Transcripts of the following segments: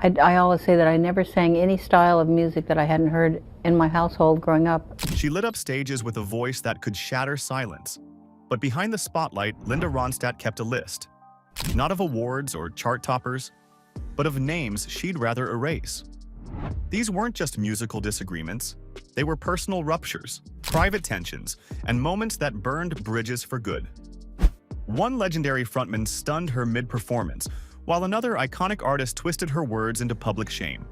I always say that I never sang any style of music that I hadn't heard in my household growing up. She lit up stages with a voice that could shatter silence. But behind the spotlight, Linda Ronstadt kept a list. Not of awards or chart toppers, but of names she'd rather erase. These weren't just musical disagreements. They were personal ruptures, private tensions, and moments that burned bridges for good. One legendary frontman stunned her mid-performance, while another iconic artist twisted her words into public shame.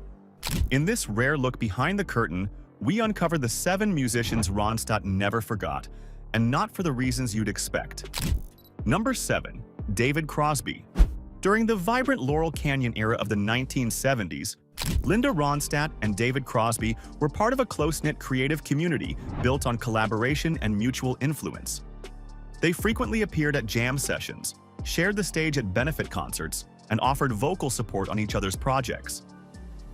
In this rare look behind the curtain, we uncover the 7 musicians Ronstadt never forgot, and not for the reasons you'd expect. Number 7. David Crosby. During the vibrant Laurel Canyon era of the 1970s, Linda Ronstadt and David Crosby were part of a close-knit creative community built on collaboration and mutual influence. They frequently appeared at jam sessions, shared the stage at benefit concerts, and offered vocal support on each other's projects.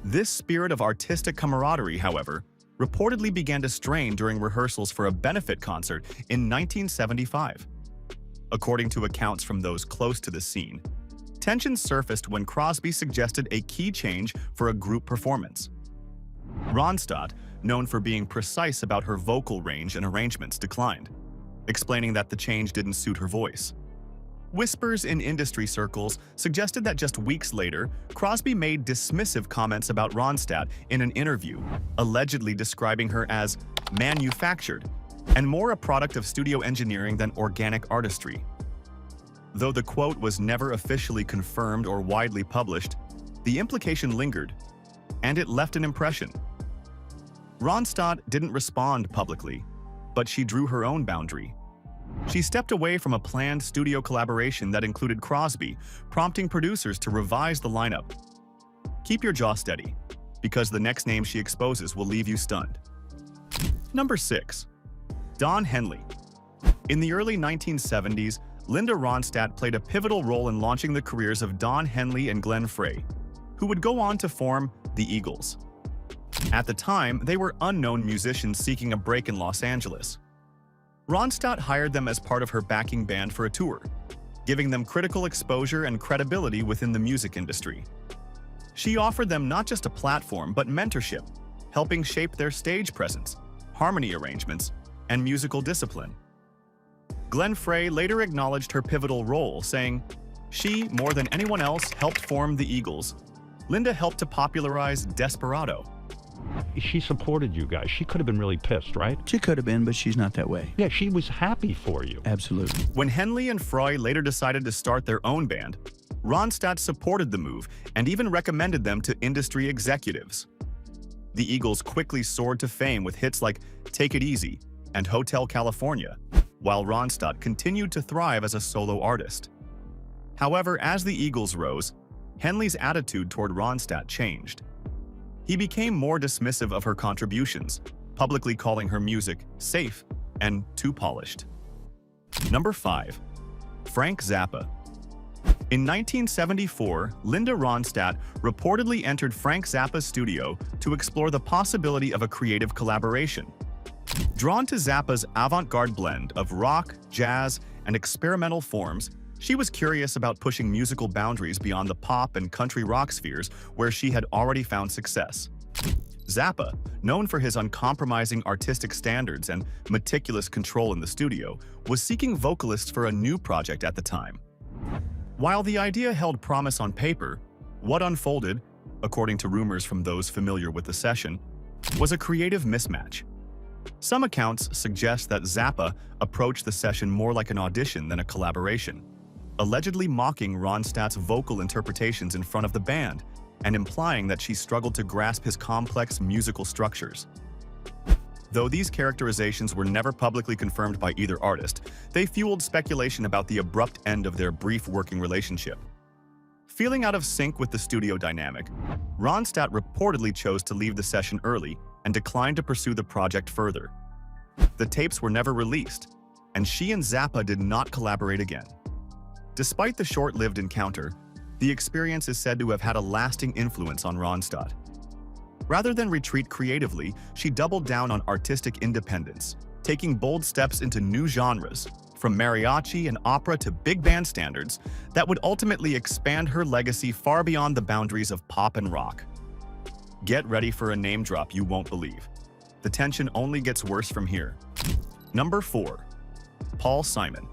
This spirit of artistic camaraderie, however, reportedly began to strain during rehearsals for a benefit concert in 1975. According to accounts from those close to the scene, tensions surfaced when Crosby suggested a key change for a group performance. Ronstadt, known for being precise about her vocal range and arrangements, declined, explaining that the change didn't suit her voice. Whispers in industry circles suggested that just weeks later, Crosby made dismissive comments about Ronstadt in an interview, allegedly describing her as manufactured and more a product of studio engineering than organic artistry. Though the quote was never officially confirmed or widely published, the implication lingered, and it left an impression. Ronstadt didn't respond publicly, but she drew her own boundary. She stepped away from a planned studio collaboration that included Crosby, prompting producers to revise the lineup. Keep your jaw steady, because the next name she exposes will leave you stunned. Number 6. Don Henley. In the early 1970s, Linda Ronstadt played a pivotal role in launching the careers of Don Henley and Glenn Frey, who would go on to form the Eagles. At the time, they were unknown musicians seeking a break in Los Angeles. Ronstadt hired them as part of her backing band for a tour, giving them critical exposure and credibility within the music industry. She offered them not just a platform, but mentorship, helping shape their stage presence, harmony arrangements, and musical discipline. Glenn Frey later acknowledged her pivotal role, saying, "She, more than anyone else, helped form the Eagles. Linda helped to popularize Desperado." She supported you guys. She could have been really pissed, right? She could have been, but she's not that way. Yeah, she was happy for you. Absolutely. When Henley and Frey later decided to start their own band, Ronstadt supported the move and even recommended them to industry executives. The Eagles quickly soared to fame with hits like Take It Easy and Hotel California, while Ronstadt continued to thrive as a solo artist. However, as the Eagles rose, Henley's attitude toward Ronstadt changed. He became more dismissive of her contributions, publicly calling her music safe and too polished. Number 5. Frank Zappa. In 1974, Linda Ronstadt reportedly entered Frank Zappa's studio to explore the possibility of a creative collaboration. Drawn to Zappa's avant-garde blend of rock, jazz, and experimental forms, she was curious about pushing musical boundaries beyond the pop and country rock spheres where she had already found success. Zappa, known for his uncompromising artistic standards and meticulous control in the studio, was seeking vocalists for a new project at the time. While the idea held promise on paper, what unfolded, according to rumors from those familiar with the session, was a creative mismatch. Some accounts suggest that Zappa approached the session more like an audition than a collaboration, allegedly mocking Ronstadt's vocal interpretations in front of the band and implying that she struggled to grasp his complex musical structures. Though these characterizations were never publicly confirmed by either artist, they fueled speculation about the abrupt end of their brief working relationship. Feeling out of sync with the studio dynamic, Ronstadt reportedly chose to leave the session early and declined to pursue the project further. The tapes were never released, and she and Zappa did not collaborate again. Despite the short-lived encounter, the experience is said to have had a lasting influence on Ronstadt. Rather than retreat creatively, she doubled down on artistic independence, taking bold steps into new genres, from mariachi and opera to big band standards that would ultimately expand her legacy far beyond the boundaries of pop and rock. Get ready for a name drop you won't believe. The tension only gets worse from here. Number 4. Paul Simon.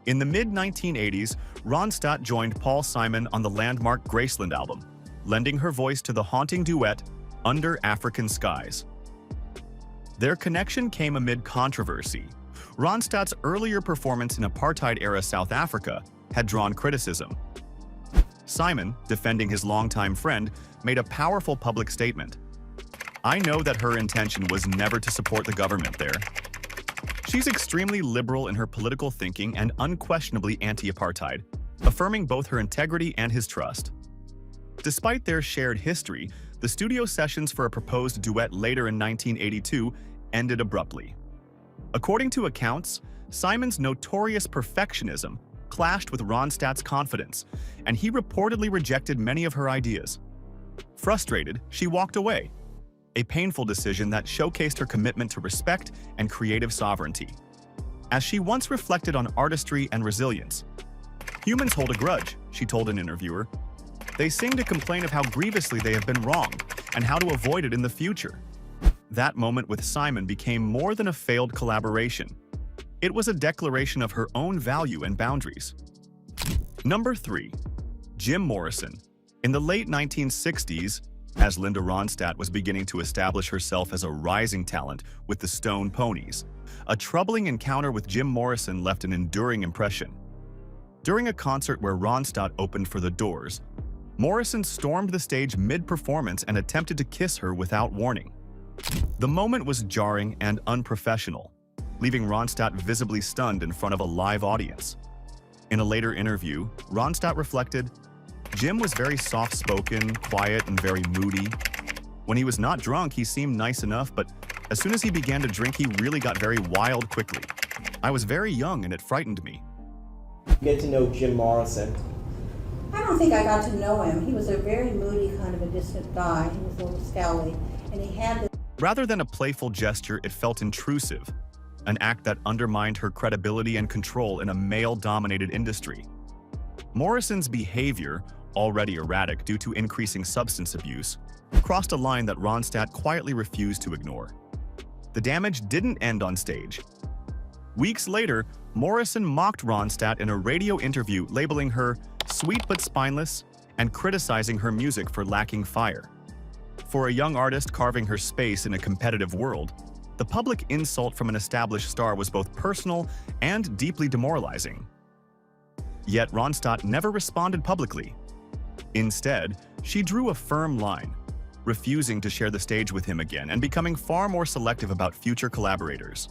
In the mid-1980s, Ronstadt joined Paul Simon on the landmark Graceland album, lending her voice to the haunting duet Under African Skies. Their connection came amid controversy. Ronstadt's earlier performance in apartheid-era South Africa had drawn criticism. Simon, defending his longtime friend, made a powerful public statement. "I know that her intention was never to support the government there. She's extremely liberal in her political thinking and unquestionably anti-apartheid, affirming both her integrity and his trust." Despite their shared history, the studio sessions for a proposed duet later in 1982 ended abruptly. According to accounts, Simon's notorious perfectionism clashed with Ronstadt's confidence, and he reportedly rejected many of her ideas. Frustrated, she walked away, a painful decision that showcased her commitment to respect and creative sovereignty. As she once reflected on artistry and resilience, "Humans hold a grudge," she told an interviewer. "They sing to complain of how grievously they have been wronged and how to avoid it in the future." That moment with Simon became more than a failed collaboration. It was a declaration of her own value and boundaries. Number 3. Jim Morrison. In the late 1960s, as Linda Ronstadt was beginning to establish herself as a rising talent with the Stone Ponies, a troubling encounter with Jim Morrison left an enduring impression. During a concert where Ronstadt opened for The Doors, Morrison stormed the stage mid-performance and attempted to kiss her without warning. The moment was jarring and unprofessional, leaving Ronstadt visibly stunned in front of a live audience. In a later interview, Ronstadt reflected, "Jim was very soft-spoken, quiet, and very moody. When he was not drunk, he seemed nice enough, but as soon as he began to drink, he really got very wild quickly. I was very young and it frightened me." Get to know Jim Morrison. I don't think I got to know him. He was a very moody, kind of a distant guy. He was a little scowly, and he had this. Rather than a playful gesture, it felt intrusive, an act that undermined her credibility and control in a male-dominated industry. Morrison's behavior, already erratic due to increasing substance abuse, crossed a line that Ronstadt quietly refused to ignore. The damage didn't end on stage. Weeks later, Morrison mocked Ronstadt in a radio interview, labeling her "sweet but spineless" and criticizing her music for lacking fire. For a young artist carving her space in a competitive world, the public insult from an established star was both personal and deeply demoralizing. Yet Ronstadt never responded publicly. Instead, she drew a firm line, refusing to share the stage with him again and becoming far more selective about future collaborators.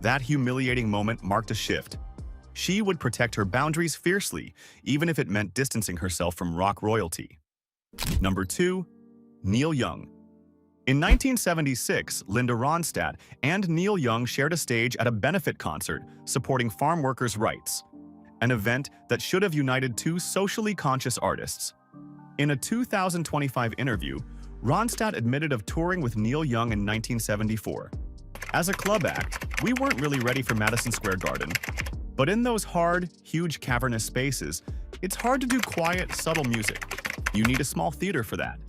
That humiliating moment marked a shift. She would protect her boundaries fiercely, even if it meant distancing herself from rock royalty. Number 2. Neil Young. In 1976, Linda Ronstadt and Neil Young shared a stage at a benefit concert supporting farm workers' rights, an event that should have united two socially conscious artists. In a 2025 interview, Ronstadt admitted of touring with Neil Young in 1974. "As a club act, we weren't really ready for Madison Square Garden. But in those hard, huge cavernous spaces, it's hard to do quiet, subtle music. You need a small theater for that."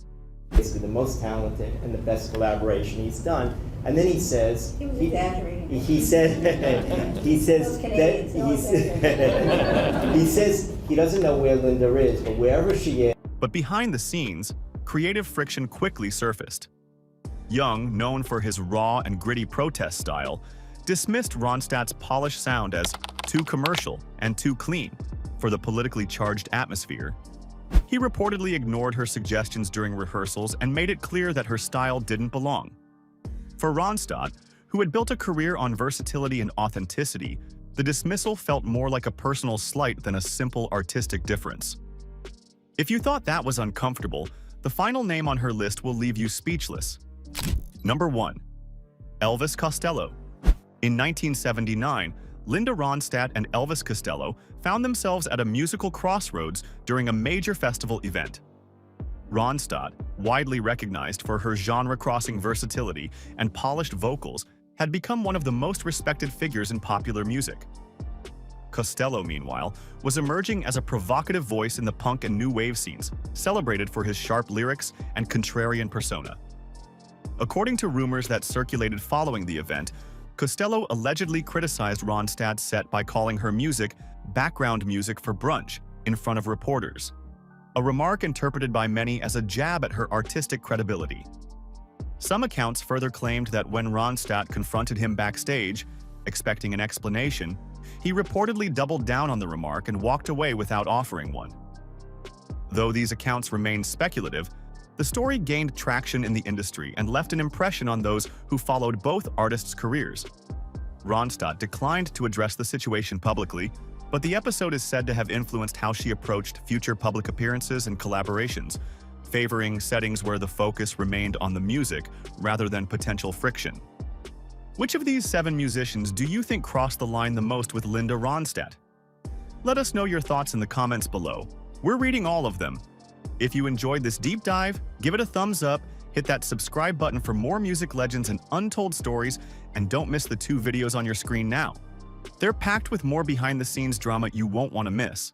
Basically the most talented and the best collaboration he's done. And then he says... He was exaggerating. He says that he says he doesn't know where Linda is, but wherever she is... But behind the scenes, creative friction quickly surfaced. Young, known for his raw and gritty protest style, dismissed Ronstadt's polished sound as too commercial and too clean for the politically charged atmosphere. He reportedly ignored her suggestions during rehearsals and made it clear that her style didn't belong. For Ronstadt, who had built a career on versatility and authenticity, the dismissal felt more like a personal slight than a simple artistic difference. If you thought that was uncomfortable, the final name on her list will leave you speechless. Number 1. Elvis Costello. In 1979, Linda Ronstadt and Elvis Costello found themselves at a musical crossroads during a major festival event. Ronstadt, widely recognized for her genre-crossing versatility and polished vocals, had become one of the most respected figures in popular music. Costello, meanwhile, was emerging as a provocative voice in the punk and new wave scenes, celebrated for his sharp lyrics and contrarian persona. According to rumors that circulated following the event, Costello allegedly criticized Ronstadt's set by calling her music background music for brunch in front of reporters, a remark interpreted by many as a jab at her artistic credibility. Some accounts further claimed that when Ronstadt confronted him backstage, expecting an explanation, he reportedly doubled down on the remark and walked away without offering one. Though these accounts remain speculative, the story gained traction in the industry and left an impression on those who followed both artists' careers. Ronstadt declined to address the situation publicly, but the episode is said to have influenced how she approached future public appearances and collaborations, favoring settings where the focus remained on the music rather than potential friction. Which of these 7 musicians do you think crossed the line the most with Linda Ronstadt? Let us know your thoughts in the comments below. We're reading all of them. If you enjoyed this deep dive, give it a thumbs up, hit that subscribe button for more music legends and untold stories, and don't miss the 2 videos on your screen now. They're packed with more behind-the-scenes drama you won't want to miss.